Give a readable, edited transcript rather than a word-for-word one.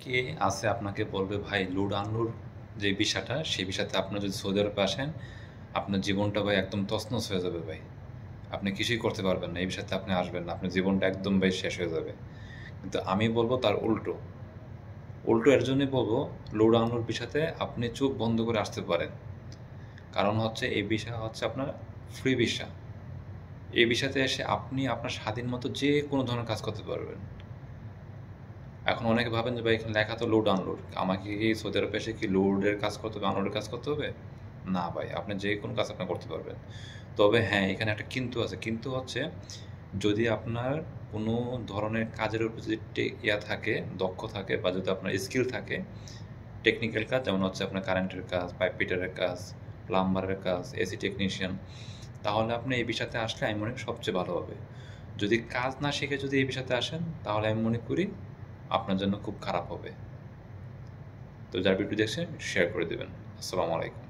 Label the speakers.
Speaker 1: অনেকে আছে আপনাকে বলবে ভাই লোড আনলোড যে বিষয়টা সেই বিষয়তে আপনার যদি সৌদি আরবে আসেন আপনার জীবনটা ভাই একদম তছনছ হয়ে যাবে ভাই। আপনি কিছুই করতে পারবেন না এই বিষয়তে আপনি আসবেন না, আপনার জীবনটা একদম ভাই শেষ হয়ে যাবে। কিন্তু আমি বলবো তার উল্টো। উল্টো এর জন্যই বলবো লোড আনলোড বিষয়তে আপনি চোখ বন্ধ করে আসতে পারেন। কারণ হচ্ছে এই বিষয় হচ্ছে আপনার ফ্রি ভিসা। এই বিষয়তে এসে আপনি আপনার স্বাধীন মতো যে কোনো ধরনের কাজ করতে পারবেন। এখন অনেকে ভাবেন যে ভাই এখানে লেখা তো লোড আনলোড, আমাকে কি সৌদি আরবে এসে কি লোডের কাজ করতে হবে, আনলোডের কাজ করতে হবে? না ভাই, আপনি যে কোনো কাজ আপনি করতে পারবেন। তবে হ্যাঁ, এখানে একটা কিন্তু আছে। কিন্তু হচ্ছে যদি আপনার কোনো ধরনের কাজের উপর যদি থাকে, দক্ষ থাকে বা যদি আপনার স্কিল থাকে, টেকনিক্যাল কাজ যেমন হচ্ছে আপনার কারেন্টের কাজ, পাইপ ফিটারের কাজ, প্লাম্বারের কাজ, এসি টেকনিশিয়ান, তাহলে আপনি এই বিষয়তে আসলে আমি মনে করি সবচেয়ে ভালো হবে। যদি কাজ না শিখে যদি এই বিষয়তে আসেন তাহলে আমি মনে করি আপনার জন্য খুব খারাপ হবে। তো যারা ভিডিও দেখছেন শেয়ার করে দেবেন। আসসালামু আলাইকুম।